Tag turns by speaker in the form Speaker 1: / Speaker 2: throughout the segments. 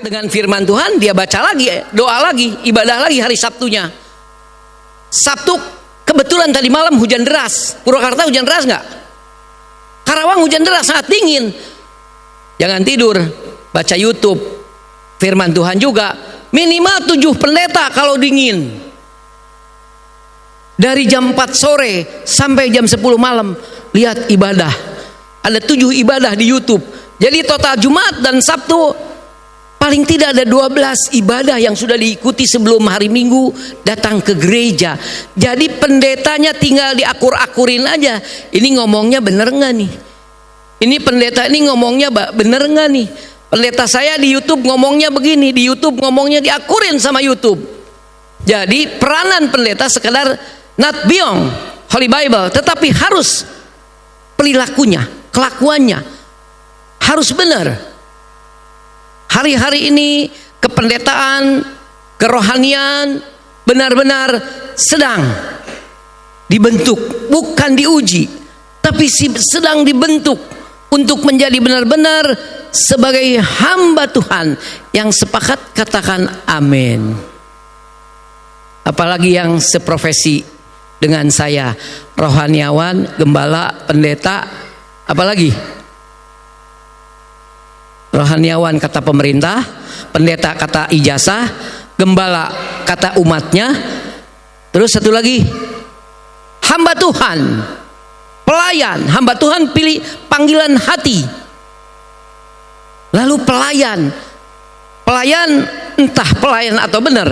Speaker 1: dengan firman Tuhan, dia baca lagi, doa lagi, ibadah lagi hari Sabtunya. Sabtu kebetulan tadi malam hujan deras. Purwakarta hujan deras nggak? Karawang hujan deras, sangat dingin. Jangan tidur, baca YouTube. Firman Tuhan juga, minimal 7 pendeta kalau dingin. Dari jam 4 sore sampai jam 10 malam, lihat ibadah. Ada 7 ibadah di YouTube. Jadi total Jumat dan Sabtu paling tidak ada 12 ibadah yang sudah diikuti sebelum hari Minggu datang ke gereja. Jadi pendetanya tinggal diakur-akurin aja. Ini ngomongnya bener nggak nih? Ini pendeta ini ngomongnya bener nggak nih? Pendeta saya di YouTube ngomongnya begini, di YouTube ngomongnya diakurin sama YouTube. Jadi peranan pendeta sekedar not beyond Holy Bible, tetapi harus perilakunya, kelakuannya harus benar. Hari-hari ini kependetaan, kerohanian benar-benar sedang dibentuk, bukan diuji, tapi sedang dibentuk untuk menjadi benar-benar sebagai hamba Tuhan yang sepakat katakan amin. Apalagi yang seprofesi dengan saya, rohaniawan, gembala, pendeta, apalagi rohaniawan kata pemerintah, pendeta kata ijazah, gembala kata umatnya, terus satu lagi hamba Tuhan, pelayan. Hamba Tuhan pilih panggilan hati. Lalu pelayan entah pelayan atau benar,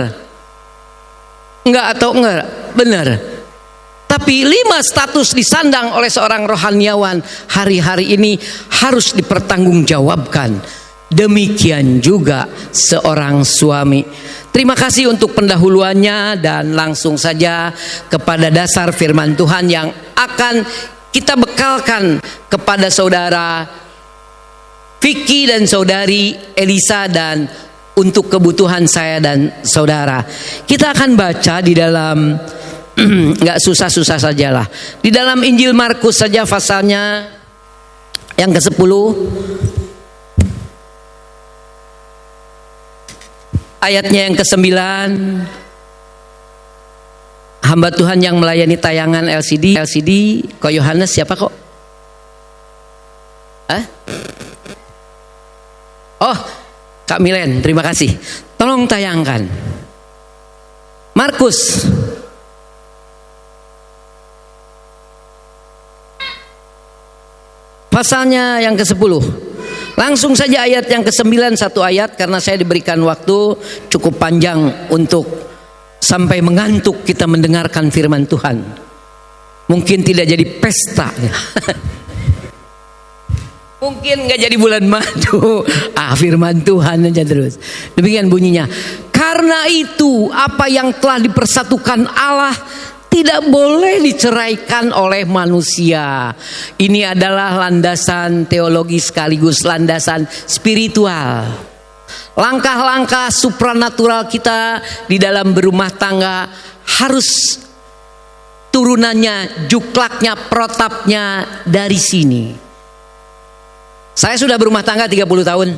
Speaker 1: enggak atau enggak benar, tapi 5 status disandang oleh seorang rohaniawan hari-hari ini harus dipertanggungjawabkan. Demikian juga seorang suami. Terima kasih untuk pendahuluannya, dan langsung saja kepada dasar firman Tuhan yang akan kita bekalkan kepada saudara Vicky dan saudari Elisa, dan untuk kebutuhan saya dan saudara. Kita akan baca di dalam nggak susah-susah sajalah. Di dalam Injil Markus saja pasalnya yang ke-10 ayatnya yang ke-9. Hamba Tuhan yang melayani tayangan LCD Ko Yohanes siapa kok? Oh, Kak Milen, terima kasih. Tolong tayangkan Markus pasalnya yang ke-10. Langsung saja ayat yang ke-9, satu ayat, karena saya diberikan waktu cukup panjang untuk sampai mengantuk kita mendengarkan firman Tuhan. Mungkin tidak jadi pesta. Mungkin nggak jadi bulan madu. Firman Tuhan aja terus. Demikian bunyinya. Karena itu apa yang telah dipersatukan Allah tidak boleh diceraikan oleh manusia. Ini adalah landasan teologi sekaligus landasan spiritual. Langkah-langkah supranatural kita di dalam berumah tangga harus turunannya, juklaknya, protapnya dari sini. Saya sudah berumah tangga 30 tahun.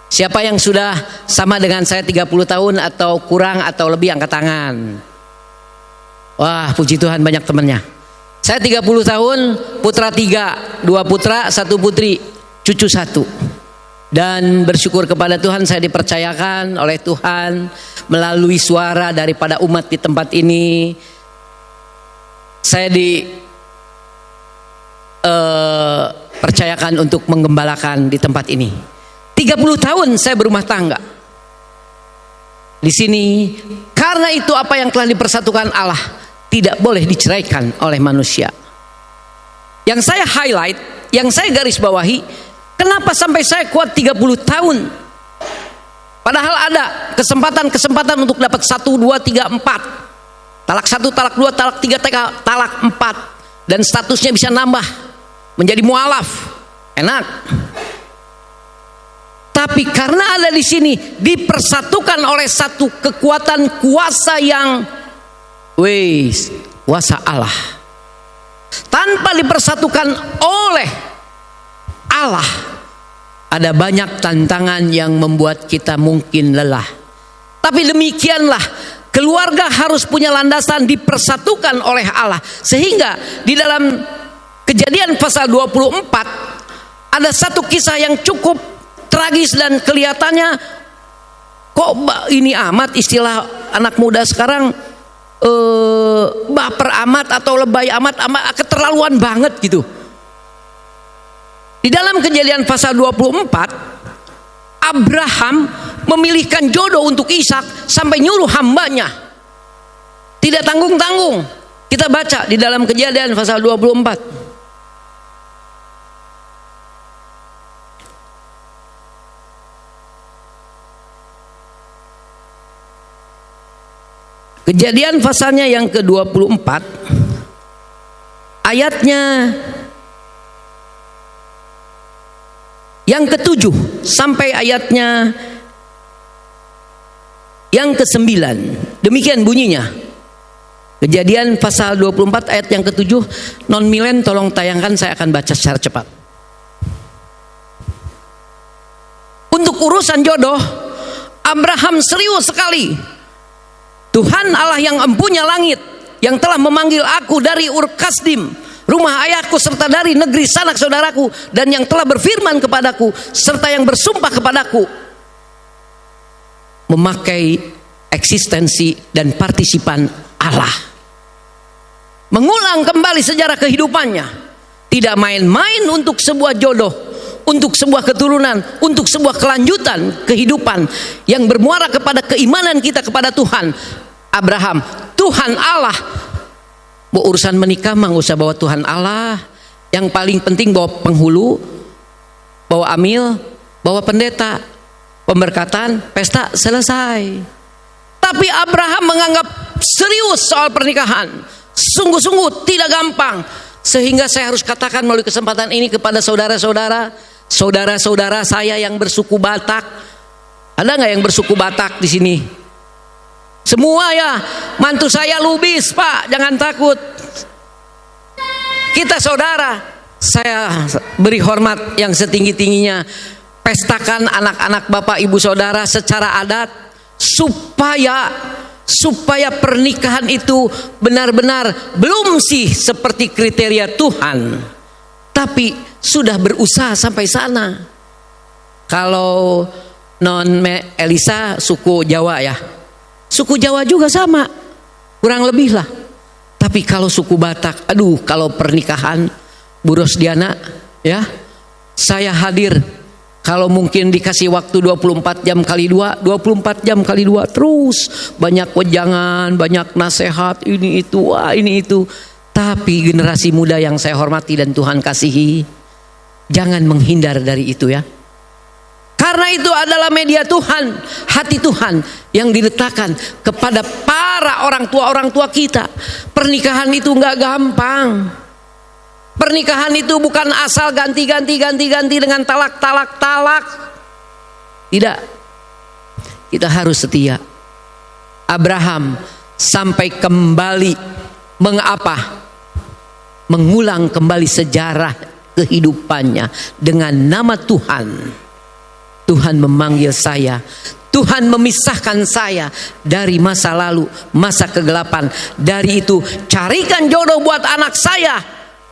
Speaker 1: Siapa yang sudah sama dengan saya 30 tahun atau kurang atau lebih angkat tangan. Wah, puji Tuhan banyak temannya. Saya 30 tahun, putra 3, 2 putra, 1 putri, cucu 1. Dan bersyukur kepada Tuhan saya dipercayakan oleh Tuhan melalui suara daripada umat di tempat ini. Saya percayakan untuk menggembalakan di tempat ini. 30 tahun saya berumah tangga di sini. Karena itu apa yang telah dipersatukan Allah tidak boleh diceraikan oleh manusia. Yang saya highlight, yang saya garis bawahi, kenapa sampai saya kuat 30 tahun? Padahal ada kesempatan untuk dapat 1, 2, 3, 4. Talak 1, talak 2, talak 3, talak 4. Dan statusnya bisa nambah menjadi mualaf. Enak. Tapi karena ada di sini dipersatukan oleh satu kekuatan kuasa yang kuasa Allah. Tanpa dipersatukan oleh Allah, ada banyak tantangan yang membuat kita mungkin lelah. Tapi demikianlah, keluarga harus punya landasan dipersatukan oleh Allah. Sehingga di dalam Kejadian pasal 24 ada satu kisah yang cukup tragis dan kelihatannya kok ini amat, istilah anak muda sekarang, baper amat atau lebay amat, keterlaluan banget gitu. Di dalam Kejadian pasal 24, Abraham memilihkan jodoh untuk Ishak sampai nyuruh hambanya. Tidak tanggung-tanggung. Kita baca di dalam Kejadian pasal 24. Kejadian pasalnya yang ke-24, ayatnya yang ke-7 sampai ayatnya yang ke-9. Demikian bunyinya. Kejadian pasal 24 ayat yang ke-7. Non Milen tolong tayangkan, saya akan baca secara cepat. Untuk urusan jodoh, Abraham serius sekali. Tuhan Allah yang empunya langit, yang telah memanggil aku dari Ur Kasdim, rumah ayahku, serta dari negeri sanak saudaraku, dan yang telah berfirman kepadaku serta yang bersumpah kepadaku, memakai eksistensi dan partisipan Allah, mengulang kembali sejarah kehidupannya. Tidak main-main untuk sebuah jodoh, untuk sebuah keturunan, untuk sebuah kelanjutan kehidupan yang bermuara kepada keimanan kita kepada Tuhan. Abraham, Tuhan Allah, mau urusan menikah mah gak usah bawa Tuhan Allah. Yang paling penting bawa penghulu, bawa amil, bawa pendeta, pemberkatan, pesta, selesai. Tapi Abraham menganggap serius soal pernikahan, sungguh-sungguh tidak gampang. Sehingga saya harus katakan melalui kesempatan ini kepada saudara-saudara saya yang bersuku Batak. Ada nggak yang bersuku Batak di sini? Semua ya, mantu saya Lubis, Pak, jangan takut. Kita saudara, saya beri hormat yang setinggi-tingginya. Pestakan anak-anak bapak ibu saudara secara adat supaya pernikahan itu benar-benar belum sih seperti kriteria Tuhan, tapi sudah berusaha sampai sana. Kalau non Elisa suku Jawa ya, suku Jawa juga sama, kurang lebih lah. Tapi kalau suku Batak, aduh, kalau pernikahan Bu Rosdiana ya, saya hadir. Kalau mungkin dikasih waktu 24 jam kali 2, 24 jam kali 2 terus. Banyak wejangan, banyak nasihat, ini itu, wah ini itu. Tapi generasi muda yang saya hormati dan Tuhan kasihi, jangan menghindar dari itu ya. Karena itu adalah media Tuhan, hati Tuhan yang diletakkan kepada para orang tua kita. Pernikahan itu enggak gampang. Pernikahan itu bukan asal ganti dengan talak. Tidak. Kita harus setia. Abraham sampai kembali mengulang kembali sejarah kehidupannya dengan nama Tuhan. Tuhan memanggil saya, Tuhan memisahkan saya dari masa lalu, masa kegelapan. Dari itu carikan jodoh buat anak saya,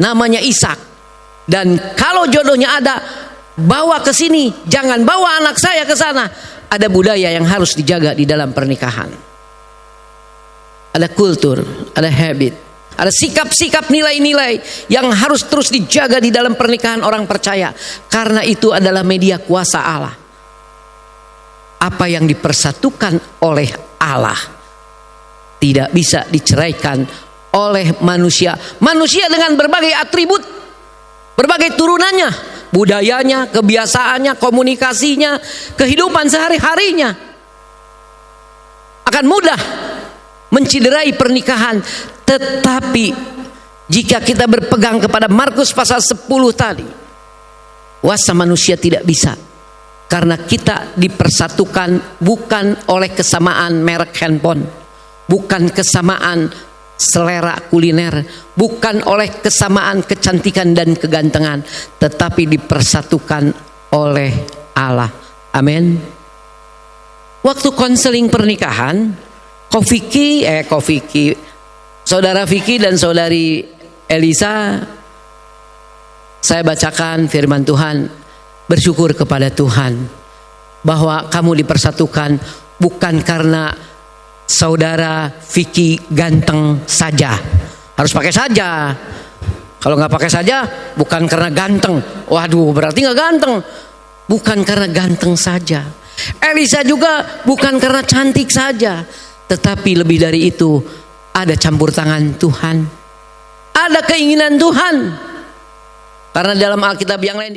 Speaker 1: namanya Ishak. Dan kalau jodohnya ada, bawa ke sini, jangan bawa anak saya ke sana. Ada budaya yang harus dijaga di dalam pernikahan. Ada kultur, ada habit, ada sikap-sikap, nilai-nilai yang harus terus dijaga di dalam pernikahan orang percaya. Karena itu adalah media kuasa Allah. Apa yang dipersatukan oleh Allah tidak bisa diceraikan oleh manusia. Manusia dengan berbagai atribut, berbagai turunannya, budayanya, kebiasaannya, komunikasinya, kehidupan sehari-harinya, akan mudah menciderai pernikahan. Tetapi jika kita berpegang kepada Markus pasal 10 tadi, kuasa manusia tidak bisa. Karena kita dipersatukan bukan oleh kesamaan merek handphone, bukan kesamaan selera kuliner, bukan oleh kesamaan kecantikan dan kegantengan, tetapi dipersatukan oleh Allah. Amin. Waktu konseling pernikahan, Saudara Vicky dan Saudari Elisa, saya bacakan firman Tuhan, bersyukur kepada Tuhan bahwa kamu dipersatukan bukan karena Saudara Vicky ganteng saja. Harus pakai saja. Kalau nggak pakai saja, bukan karena ganteng. Waduh, berarti nggak ganteng. Bukan karena ganteng saja. Elisa juga bukan karena cantik saja, tetapi lebih dari itu ada campur tangan Tuhan, ada keinginan Tuhan. Karena dalam Alkitab yang lain